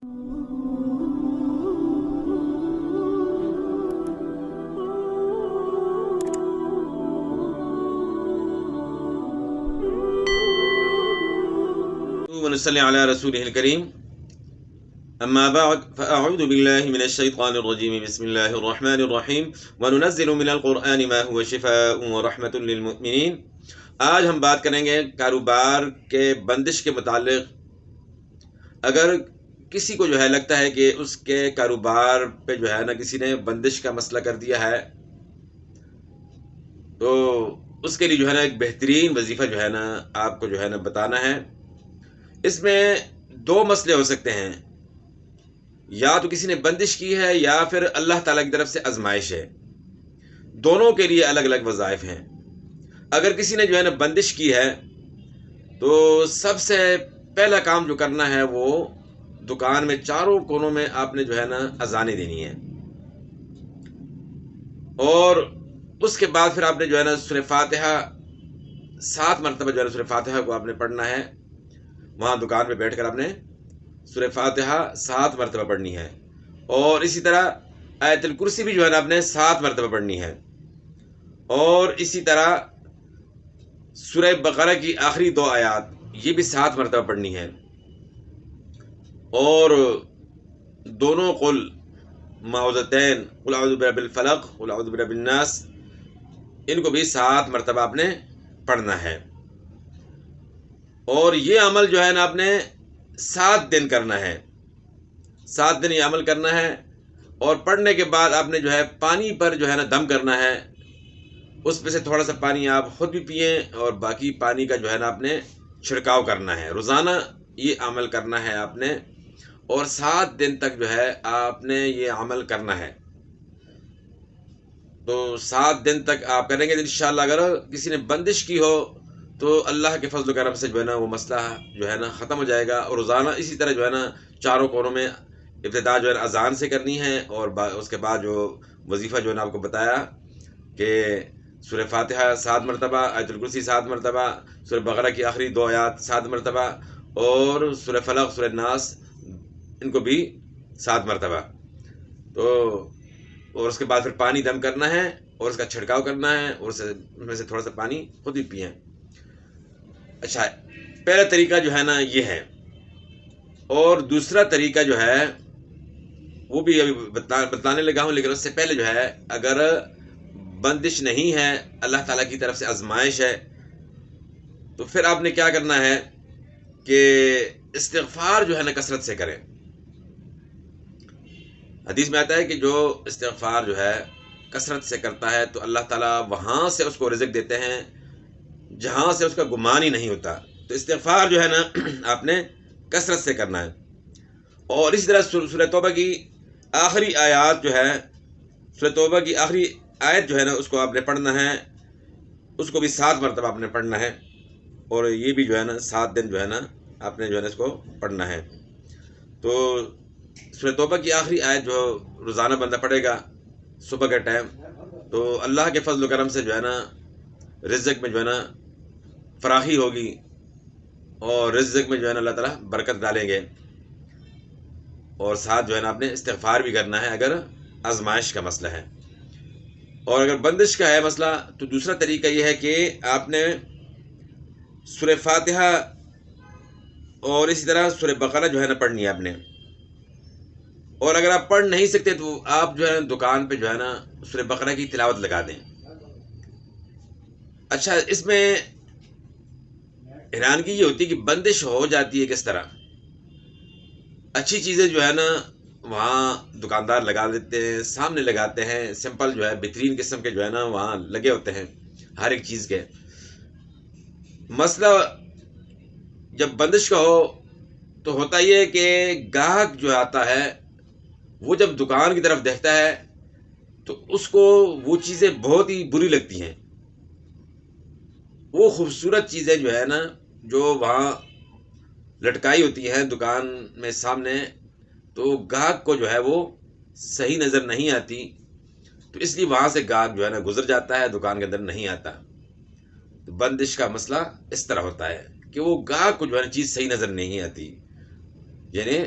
ونصلي على رسوله الكريم أما بعد فأعوذ بالله من الشيطان الرجيم بسم الله الرحمن الرحيم وننزل من القرآن ما هو شفاء ورحمة للمؤمنين۔ آج ہم بات کریں گے کاروبار کے بندش کے متعلق۔ اگر کسی کو لگتا ہے کہ اس کے کاروبار پہ کسی نے بندش کا مسئلہ کر دیا ہے، تو اس کے لیے ایک بہترین وظیفہ آپ کو بتانا ہے۔ اس میں دو مسئلے ہو سکتے ہیں، یا تو کسی نے بندش کی ہے یا پھر اللہ تعالیٰ کی طرف سے آزمائش ہے۔ دونوں کے لیے الگ الگ وظائف ہیں۔ اگر کسی نے بندش کی ہے تو سب سے پہلا کام جو کرنا ہے وہ دکان میں چاروں کونوں میں آپ نے اذانیں دینی ہے، اور اس کے بعد پھر آپ نے سورہ فاتحہ 7 مرتبہ سورہ فاتحہ کو آپ نے پڑھنا ہے۔ وہاں دکان میں بیٹھ کر آپ نے سورہ فاتحہ 7 مرتبہ پڑھنی ہے، اور اسی طرح آیت الکرسی بھی آپ نے 7 مرتبہ پڑھنی ہے، اور اسی طرح سورہ بقرہ کی آخری 2 آیات یہ بھی 7 مرتبہ پڑھنی ہے، اور دونوں قل معوذتین، قل اعوذ برب الفلق، قل اعوذ برب الناس، ان کو بھی 7 مرتبہ آپ نے پڑھنا ہے۔ اور یہ عمل آپ نے 7 دن کرنا ہے، 7 دن یہ عمل کرنا ہے، اور پڑھنے کے بعد آپ نے پانی پر دم کرنا ہے۔ اس میں سے تھوڑا سا پانی آپ خود بھی پئیں، اور باقی پانی کا آپ نے چھڑکاؤ کرنا ہے۔ روزانہ یہ عمل کرنا ہے آپ نے، اور 7 دن تک آپ نے یہ عمل کرنا ہے۔ تو 7 دن تک آپ کریں گے انشاءاللہ۔ اگر کسی نے بندش کی ہو تو اللہ کے فضل و کرم سے وہ مسئلہ ختم ہو جائے گا۔ اور روزانہ اسی طرح چاروں کونوں میں ابتدا اذان سے کرنی ہے، اور اس کے بعد جو وظیفہ آپ کو بتایا کہ سورہ فاتحہ 7 مرتبہ، آیت الکرسی 7 مرتبہ، سورہ بقرہ کی آخری 2 آیات 7 مرتبہ، اور سورہ فلق، سورہ ناس، ان کو بھی 7 مرتبہ۔ تو اور اس کے بعد پھر پانی دم کرنا ہے، اور اس کا چھڑکاؤ کرنا ہے، اور اس میں سے تھوڑا سا پانی خود ہی پئیں۔ اچھا، پہلا طریقہ یہ ہے، اور دوسرا طریقہ وہ بھی ابھی بتانے لگا ہوں، لیکن اس سے پہلے اگر بندش نہیں ہے، اللہ تعالیٰ کی طرف سے آزمائش ہے، تو پھر آپ نے کیا کرنا ہے کہ استغفار کثرت سے کریں۔ حدیث میں آتا ہے کہ جو استغفار کثرت سے کرتا ہے تو اللہ تعالیٰ وہاں سے اس کو رزق دیتے ہیں جہاں سے اس کا گمان ہی نہیں ہوتا۔ تو استغفار آپ نے کثرت سے کرنا ہے۔ اور اسی طرح سورہ توبہ کی آخری آیات سورہ توبہ کی آخری آیت اس کو آپ نے پڑھنا ہے، اس کو بھی 7 مرتبہ آپ نے پڑھنا ہے، اور یہ بھی 7 دن آپ نے اس کو پڑھنا ہے۔ تو سورہ توبہ کی آخری آیت روزانہ بندہ پڑھے گا صبح کے ٹائم، تو اللہ کے فضل و کرم سے رزق میں فراخی ہوگی، اور رزق میں اللہ تعالیٰ برکت ڈالیں گے۔ اور ساتھ آپ نے استغفار بھی کرنا ہے اگر آزمائش کا مسئلہ ہے۔ اور اگر بندش کا ہے مسئلہ تو دوسرا طریقہ یہ ہے کہ آپ نے سورہ فاتحہ اور اسی طرح سورہ بقرہ پڑھنی ہے آپ نے۔ اور اگر آپ پڑھ نہیں سکتے تو آپ دکان پہ سورہ بقرہ کی تلاوت لگا دیں۔ اچھا، اس میں حیرانگی یہ ہوتی ہے کہ بندش ہو جاتی ہے کس طرح۔ اچھی چیزیں وہاں دکاندار لگا دیتے ہیں، سامنے لگاتے ہیں، سمپل بہترین قسم کے وہاں لگے ہوتے ہیں ہر ایک چیز کے۔ مسئلہ جب بندش کا ہو تو ہوتا یہ ہے کہ گاہک آتا ہے، وہ جب دکان کی طرف دیکھتا ہے تو اس کو وہ چیزیں بہت ہی بری لگتی ہیں۔ وہ خوبصورت چیزیں جو وہاں لٹکائی ہوتی ہیں دکان میں سامنے، تو گاہک کو وہ صحیح نظر نہیں آتی، تو اس لیے وہاں سے گاہک گزر جاتا ہے، دکان کے اندر نہیں آتا۔ تو بندش کا مسئلہ اس طرح ہوتا ہے کہ وہ گاہک کو چیز صحیح نظر نہیں آتی، یعنی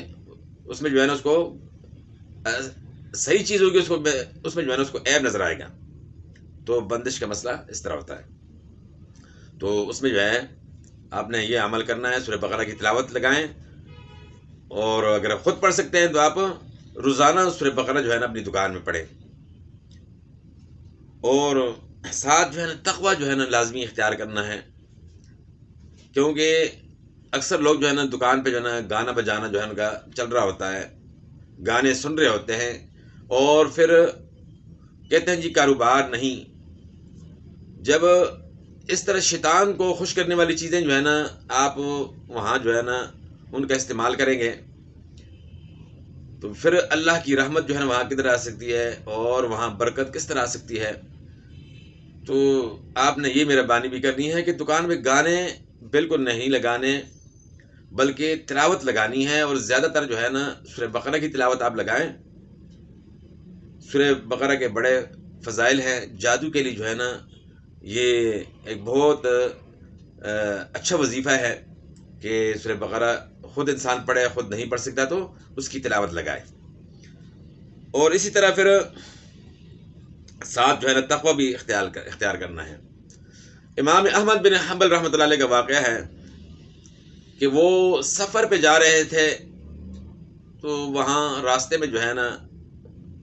اس میں جو ہے نا اس کو صحیح چیز ہوگی، اس میں جو ہے نا اس کو عیب نظر آئے گا. تو بندش کا مسئلہ اس طرح ہوتا ہے. تو اس میں جو ہے آپ نے یہ عمل کرنا ہے، سورہ بقرہ کی تلاوت لگائیں، اور اگر آپ خود پڑھ سکتے ہیں تو آپ روزانہ سورہ بقرہ جو ہے نا اپنی دکان میں پڑھیں. اور ساتھ جو ہے نا تقویٰ جو ہے نا لازمی اختیار کرنا ہے، کیونکہ اکثر لوگ جو ہے نا دکان پہ جو ہے نا گانا بجانا جو ہے ان کا چل رہا ہوتا ہے، گانے سن رہے ہوتے ہیں، اور پھر کہتے ہیں جی کاروبار نہیں. جب اس طرح شیطان کو خوش کرنے والی چیزیں جو ہے نا آپ وہاں جو ہے نا ان کا استعمال کریں گے، تو پھر اللہ کی رحمت جو ہے نا وہاں کدھر آ سکتی ہے، اور وہاں برکت کس طرح آ سکتی ہے. تو آپ نے یہ مہربانی بھی کرنی ہے کہ دکان میں گانے بالکل نہیں لگانے، بلکہ تلاوت لگانی ہے. اور زیادہ تر جو ہے نا سورہ بقرہ کی تلاوت آپ لگائیں. سورہ بقرہ کے بڑے فضائل ہیں. جادو کے لیے جو ہے نا یہ ایک بہت اچھا وظیفہ ہے کہ سورہ بقرہ خود انسان پڑھے، خود نہیں پڑھ سکتا تو اس کی تلاوت لگائے. اور اسی طرح پھر ساتھ جو ہے نا تقویٰ بھی اختیار کرنا ہے. امام احمد بن حنبل رحمۃ اللہ علیہ کا واقعہ ہے کہ وہ سفر پہ جا رہے تھے، تو وہاں راستے میں جو ہے نا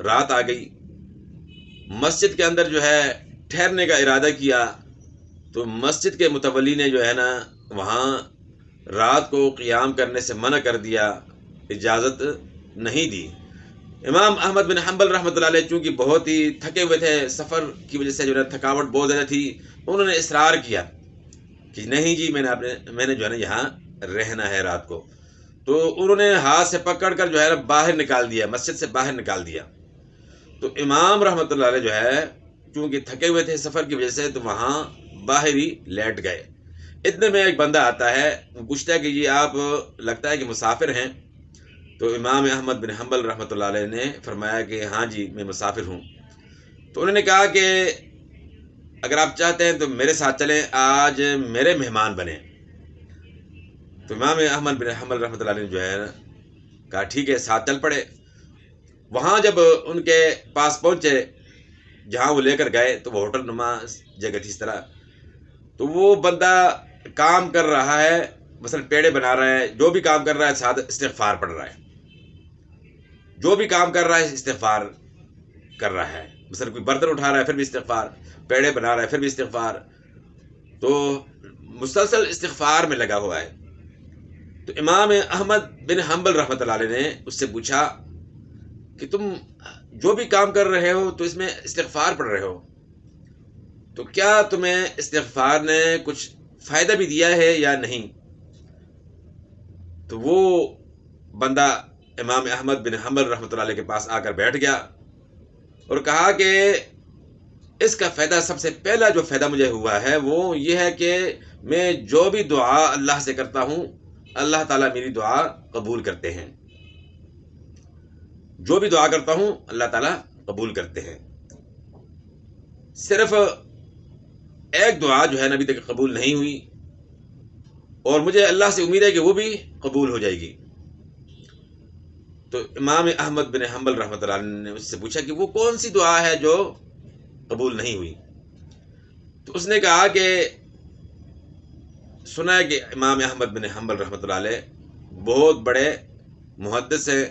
رات آ گئی. مسجد کے اندر جو ہے ٹھہرنے کا ارادہ کیا، تو مسجد کے متولی نے جو ہے نا وہاں رات کو قیام کرنے سے منع کر دیا، اجازت نہیں دی. امام احمد بن حنبل رحمۃ اللہ علیہ چونکہ بہت ہی تھکے ہوئے تھے، سفر کی وجہ سے جو ہے تھکاوٹ بہت زیادہ تھی، انہوں نے اصرار کیا کہ نہیں جی میں نے جو ہے نا یہاں رہنا ہے رات کو. تو انہوں نے ہاتھ سے پکڑ کر جو ہے نا باہر نکال دیا، مسجد سے باہر نکال دیا. تو امام رحمۃ اللہ علیہ جو ہے چونکہ تھکے ہوئے تھے سفر کی وجہ سے، تو وہاں باہر ہی لیٹ گئے. اتنے میں ایک بندہ آتا ہے، وہ پوچھتا ہے کہ یہ آپ لگتا ہے کہ مسافر ہیں. تو امام احمد بن حنبل رحمۃ اللہ علیہ نے فرمایا کہ ہاں جی میں مسافر ہوں. تو انہوں نے کہا کہ اگر آپ چاہتے ہیں تو میرے ساتھ چلیں، آج میرے مہمان بنیں. تو امام احمد بن حنبل رحمۃ اللہ علیہ نے جو ہے کہا ٹھیک ہے، ساتھ چل پڑے. وہاں جب ان کے پاس پہنچے جہاں وہ لے کر گئے، تو وہ ہوٹل نما جگہ تھی اس طرح. تو وہ بندہ کام کر رہا ہے، مثلا پیڑے بنا رہا ہے، جو بھی کام کر رہا ہے ساتھ استغفار پڑھ رہا ہے. جو بھی کام کر رہا ہے استغفار کر رہا ہے. مثلا کوئی برتن اٹھا رہا ہے پھر بھی استغفار، پیڑے بنا رہا ہے پھر بھی استغفار. تو مسلسل استغفار میں لگا ہوا ہے. تو امام احمد بن حنبل رحمۃ اللہ علیہ نے اس سے پوچھا کہ تم جو بھی کام کر رہے ہو تو اس میں استغفار پڑھ رہے ہو، تو کیا تمہیں استغفار نے کچھ فائدہ بھی دیا ہے یا نہیں؟ تو وہ بندہ امام احمد بن حنبل رحمۃ اللہ علیہ کے پاس آ کر بیٹھ گیا اور کہا کہ اس کا فائدہ، سب سے پہلا جو فائدہ مجھے ہوا ہے وہ یہ ہے کہ میں جو بھی دعا اللہ سے کرتا ہوں اللہ تعالیٰ میری دعا قبول کرتے ہیں. جو بھی دعا کرتا ہوں اللہ تعالیٰ قبول کرتے ہیں. صرف ایک دعا جو ہے ابھی تک قبول نہیں ہوئی، اور مجھے اللہ سے امید ہے کہ وہ بھی قبول ہو جائے گی. تو امام احمد بن حنبل رحمۃ اللہ علیہ نے اس سے پوچھا کہ وہ کون سی دعا ہے جو قبول نہیں ہوئی؟ تو اس نے کہا کہ سنا ہے کہ امام احمد بن حنبل رحمۃ اللہ علیہ بہت بڑے محدث ہیں،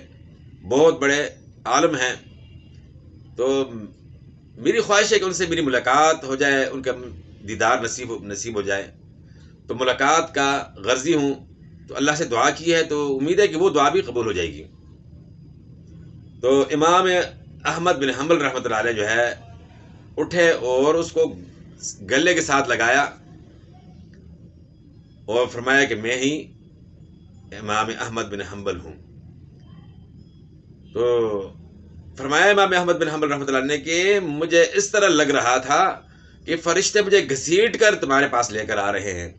بہت بڑے عالم ہیں. تو میری خواہش ہے کہ ان سے میری ملاقات ہو جائے، ان کا دیدار نصیب ہو جائے. تو ملاقات کا غرضی ہوں، تو اللہ سے دعا کی ہے، تو امید ہے کہ وہ دعا بھی قبول ہو جائے گی. تو امام احمد بن حنبل رحمۃ اللہ علیہ جو ہے اٹھے اور اس کو گلے کے ساتھ لگایا اور فرمایا کہ میں ہی امام احمد بن حنبل ہوں. تو فرمایا امام احمد بن حنبل رحمۃ اللہ علیہ نے کہ مجھے اس طرح لگ رہا تھا کہ فرشتے مجھے گھسیٹ کر تمہارے پاس لے کر آ رہے ہیں.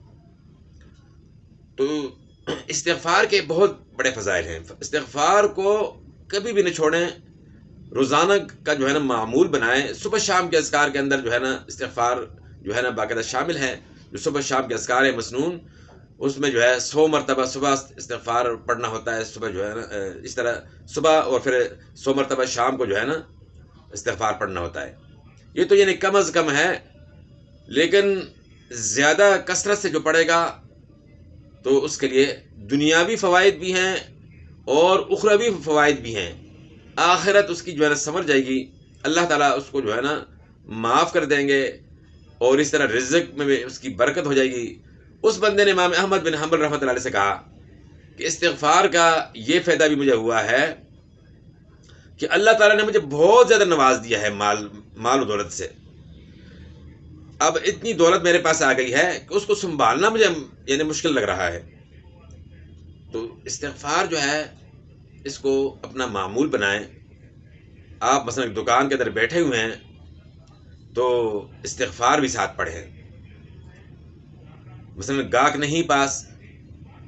تو استغفار کے بہت بڑے فضائل ہیں. استغفار کو کبھی بھی نہ چھوڑیں، روزانہ کا جو ہے نا معمول بنائیں. صبح شام کے اذکار کے اندر جو ہے نا استغفار جو ہے نا باقاعدہ شامل ہے. جو صبح شام کے اذکار ہیں مسنون، اس میں جو ہے 100 مرتبہ صبح استغفار پڑھنا ہوتا ہے، صبح جو ہے نا اس طرح صبح، اور پھر 100 مرتبہ شام کو جو ہے نا استغفار پڑھنا ہوتا ہے. یہ تو یعنی کم از کم ہے، لیکن زیادہ کثرت سے جو پڑھے گا تو اس کے لیے دنیاوی فوائد بھی ہیں اور اخروی فوائد بھی ہیں. آخرت اس کی جو ہے نا سمر جائے گی، اللہ تعالیٰ اس کو جو ہے نا معاف کر دیں گے، اور اس طرح رزق میں بھی اس کی برکت ہو جائے گی. اس بندے نے امام احمد بن حنبل رحمۃ اللہ علیہ سے کہا کہ استغفار کا یہ فائدہ بھی مجھے ہوا ہے کہ اللہ تعالیٰ نے مجھے بہت زیادہ نواز دیا ہے مال و دولت سے. اب اتنی دولت میرے پاس آ گئی ہے کہ اس کو سنبھالنا مجھے یعنی مشکل لگ رہا ہے. تو استغفار جو ہے اس کو اپنا معمول بنائیں. آپ مثلا دکان کے اندر بیٹھے ہوئے ہیں تو استغفار بھی ساتھ پڑھیں. مثلا گاہک نہیں پاس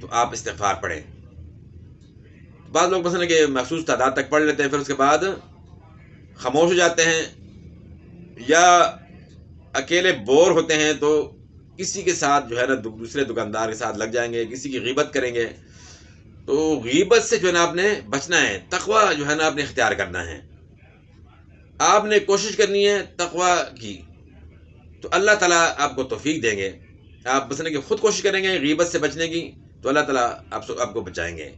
تو آپ استغفار پڑھیں. بعض لوگ مثلا کہ مخصوص تعداد تک پڑھ لیتے ہیں، پھر اس کے بعد خاموش ہو جاتے ہیں، یا اکیلے بور ہوتے ہیں تو کسی کے ساتھ جو ہے نا دوسرے دکاندار کے ساتھ لگ جائیں گے، کسی کی غیبت کریں گے. تو غیبت سے جو ہے نا آپ نے بچنا ہے، تقوی جو ہے نا آپ نے اختیار کرنا ہے. آپ نے کوشش کرنی ہے تقوی کی، تو اللہ تعالیٰ آپ کو توفیق دیں گے. آپ مثلا کہ خود کوشش کریں گے غیبت سے بچنے کی تو اللہ تعالیٰ آپ کو بچائیں گے.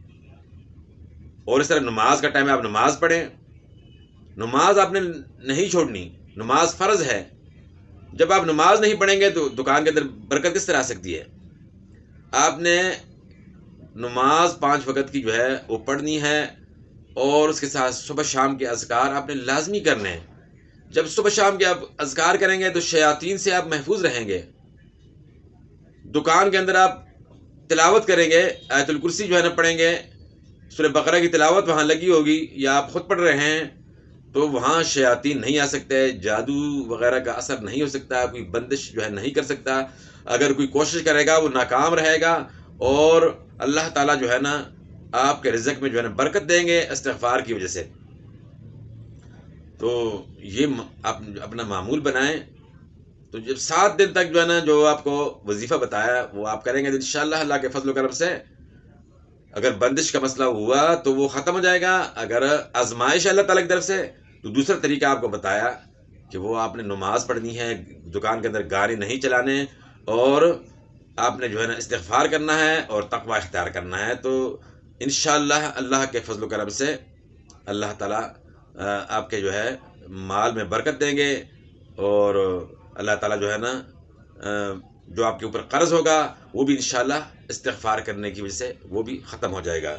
اور اس طرح نماز کا ٹائم ہے، آپ نماز پڑھیں. نماز آپ نے نہیں چھوڑنی، نماز فرض ہے. جب آپ نماز نہیں پڑھیں گے تو دکان کے اندر برکت کس طرح آ سکتی ہے؟ آپ نے نماز 5 وقت کی جو ہے وہ پڑھنی ہے، اور اس کے ساتھ صبح شام کے اذکار آپ نے لازمی کرنے ہیں. جب صبح شام کے آپ اذکار کریں گے تو شیاطین سے آپ محفوظ رہیں گے. دکان کے اندر آپ تلاوت کریں گے، آیت الکرسی جو ہے نا پڑھیں گے، سورہ بقرہ کی تلاوت وہاں لگی ہوگی یا آپ خود پڑھ رہے ہیں، تو وہاں شیاطین نہیں آ سکتے، جادو وغیرہ کا اثر نہیں ہو سکتا، کوئی بندش جو ہے نہیں کر سکتا. اگر کوئی کوشش کرے گا وہ ناکام رہے گا، اور اللہ تعالیٰ جو ہے نا آپ کے رزق میں جو ہے نا برکت دیں گے استغفار کی وجہ سے. تو یہ آپ اپنا معمول بنائیں. تو جب 7 دن تک جو ہے نا جو آپ کو وظیفہ بتایا وہ آپ کریں گے تو انشاءاللہ اللہ کے فضل و کرم سے اگر بندش کا مسئلہ ہوا تو وہ ختم ہو جائے گا. اگر آزمائش اللہ تعالیٰ کی طرف سے تو دوسرا طریقہ آپ کو بتایا کہ وہ آپ نے نماز پڑھنی ہے، دکان کے اندر گاڑی نہیں چلانے، اور آپ نے جو ہے نا استغفار کرنا ہے اور تقوی اختیار کرنا ہے. تو انشاءاللہ اللہ کے فضل و کرم سے اللہ تعالیٰ آپ کے جو ہے مال میں برکت دیں گے، اور اللہ تعالیٰ جو ہے نا جو آپ کے اوپر قرض ہوگا وہ بھی انشاءاللہ استغفار کرنے کی وجہ سے وہ بھی ختم ہو جائے گا.